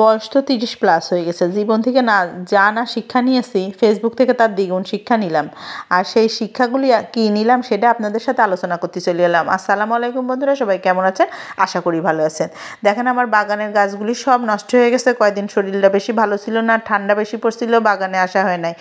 বয়স তো 30+ হয়ে গেছে। জীবন থেকে যা না শিক্ষা নিয়েছি, ফেসবুক থেকে তার দ্বিগুণ শিক্ষা নিলাম। আর সেই শিক্ষাগুলি কি নিলাম সেটা আপনাদের সাথে আলোচনা করতে চলে এলাম। আসসালামু আলাইকুম বন্ধুরা, সবাই কেমন আছেন? আশা করি ভালো আছেন। দেখেন আমার বাগানের গাছগুলি সব নষ্ট হয়ে গেছে। কয়দিন শরীরটা বেশি ভালো ছিল না, ঠান্ডা বেশি পড়ছিল, বাগানে আসা হয় নাই।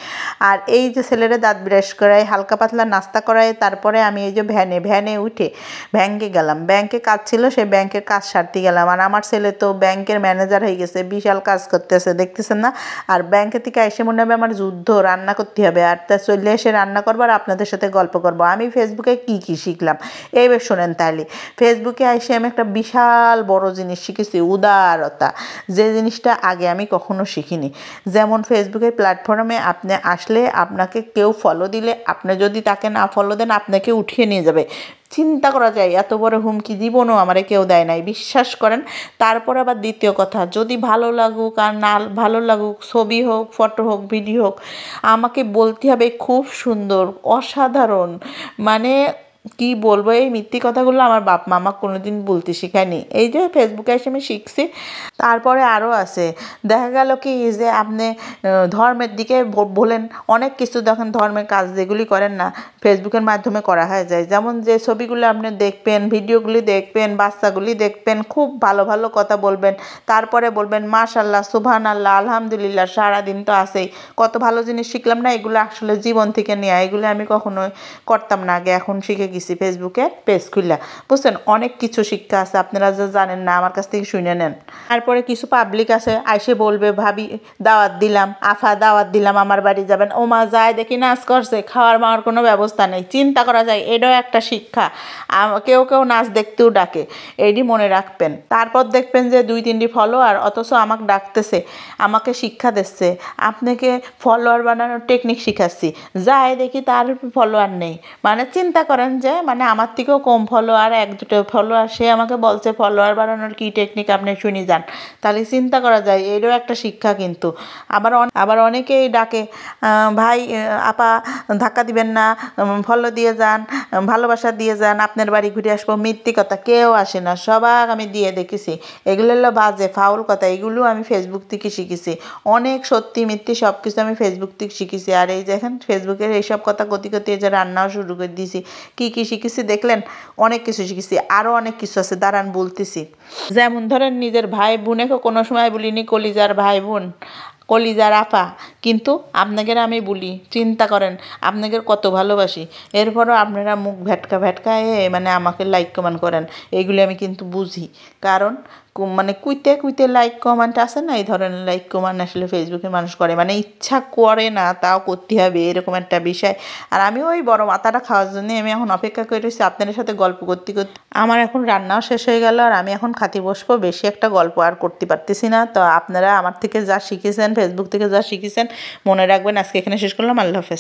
আর এই যে ছেলেরা দাঁত ব্রাশ করায়, হালকা পাতলা নাস্তা করায়, তারপরে আমি এই যে ভ্যানে উঠে ব্যাংকে গেলাম। ব্যাংকে কাজ ছিল, সেই ব্যাংকের কাজ সারতে গেলাম। আর আমার ছেলে তো ব্যাংকের ম্যানেজার হয়ে গেছে, বিশাল কাজ করতেছে, দেখতেছেন না? আর ব্যাংকে থেকে এসে মনে হবে আমার যুদ্ধ, রান্না করতে হবে। আর তা চলে এসে রান্না করবো আর আপনাদের সাথে গল্প করবো। আমি ফেসবুকে কি শিখলাম এইবার শোনেন তাহলে। ফেসবুকে এসে আমি একটা বিশাল বড় জিনিস শিখেছি, উদারতা। যে জিনিসটা আগে আমি কখনো শিখিনি। যেমন ফেসবুকের প্ল্যাটফর্মে আপনি আসলে আপনাকে কেউ ফলো দিলে, আপনি যদি তাকে না ফলো দেন আপনাকে উঠিয়ে নিয়ে যাবে। চিন্তা করা যায়, এত বড় হুমকি জীবনও আমারে কেউ দেয় নাই, বিশ্বাস করেন। তারপর আবার দ্বিতীয় কথা, যদি ভালো লাগুক আর না ভালো লাগুক, ছবি হোক, ফটো হোক, ভিডিও হোক, আমাকে বলতে হবে খুব সুন্দর, অসাধারণ। মানে কি বলবো, এই মিথ্যে কথাগুলো আমার বাপ মা আমাকে কোনোদিন বলতে শেখায়নি। এই যে ফেসবুকে এসে আমি শিখছি। তারপরে আরও আছে, দেখা গেল কি যে আপনি ধর্মের দিকে বলেন, অনেক কিছু দেখেন ধর্মের কাজ যেগুলি করেন না, ফেসবুকের মাধ্যমে করা হয়ে যায়। যেমন যে ছবিগুলো আপনি দেখবেন, ভিডিওগুলি দেখবেন, বাচ্চাগুলি দেখবেন, খুব ভালো ভালো কথা বলবেন, তারপরে বলবেন মাশাআল্লাহ, সুবহানাল্লাহ, আলহামদুলিল্লাহ, সারাদিন তো আছেই। কত ভালো জিনিস শিখলাম না? এগুলো আসলে জীবন থেকে নেওয়া, এগুলো আমি কখনোই করতাম না আগে, এখন শিখে গেছি ফেসবুকে পেজ খুললা। বুঝছেন, অনেক কিছু শিক্ষা আছে, আপনারা যা জানেন না আমার কাছ থেকে শুনে নেন। তারপরে কিছু পাবলিক আছে আইসে বলবে, ভাবি দাওয়াত দিলাম, আফা দাওয়াত দিলাম, আমার বাড়ি যাবেন। ও মা, যায় দেখি নাচ করছে, খাওয়ার মাওয়ার কোনো ব্যবস্থা নেই। চিন্তা করা যায়, এটাও একটা শিক্ষা। কেউ নাচ দেখতেও ডাকে, এইটি মনে রাখবেন। তারপর দেখবেন যে 2-3টি ফলোয়ার, অথচ আমাকে ডাকতেছে, আমাকে শিক্ষা দিচ্ছে, আপনাকে ফলোয়ার বানানোর টেকনিক শিখাচ্ছি, যায় দেখি তার ফলোয়ার নেই। মানে চিন্তা করেন যে, মানে আমার থেকেও কম ফলোয়ার, 1-2 ফলোয়ার, সে আমাকে বলছে ফলোয়ার বানানোর কী টেকনিক আপনি শুনি যান। তাহলে চিন্তা করা যায়, এরও একটা শিক্ষা কিন্তু। আবার অনেকেই ডাকে, ভাই আপা ধাক্কা দিবেন না, ফলো দিয়ে যান, ভালোবাসা দিয়ে যান, আপনার বাড়ি ঘুরে আসবো। মিথ্যে কথা, কেউ আসে না, সবাক আমি দিয়ে দেখেছি। এগুলো হলো বাজে ফাউল কথা, এগুলো আমি ফেসবুক থেকে শিখেছি। অনেক সত্যি মিথ্যে সব কিছু আমি ফেসবুক থেকে শিখেছি। আর এই দেখেন ফেসবুকের এইসব কথা কতি এই যে রান্নাও শুরু করে দিয়েছি। কি শিখেছি দেখলেন? অনেক কিছু শিখেছি, আরও অনেক কিছু আছে, দাঁড়ান বলতেছি। যেমন ধরেন, নিজের ভাই বোনেকে কোনো সময় বলিনি কলিজার ভাই বোন, কলিজার আপা, কিন্তু আপনাদের আমি বলি, চিন্তা করেন আপনাদের কত ভালোবাসি। এরপরও আপনারা মুখ ভেটকা মানে আমাকে লাইক কমেন্ট করেন। এইগুলি আমি কিন্তু বুঝি, কারণ মানে কুইতে লাইক কমেন্ট আছে না, এই ধরনের লাইক কমেন্ট আসলে ফেসবুকে মানুষ করে, মানে ইচ্ছা করে না, তাও করতে হবে, এরকম একটা বিষয়। আর আমি ওই বড় মাথাটা খাওয়ার জন্য আমি এখন অপেক্ষা করে রয়েছি আপনাদের সাথে গল্প করতে করতে। আমার এখন রান্নাও শেষ হয়ে গেল, আর আমি এখন খাতে বসবো। বেশি একটা গল্প আর করতে পারতেছি না। তো আপনারা আমার থেকে যা শিখেছেন, ফেসবুক থেকে যা শিখেছেন, মনে রাখবেন। আজকে এখানে শেষ করলাম। আল্লাহ হাফেজ।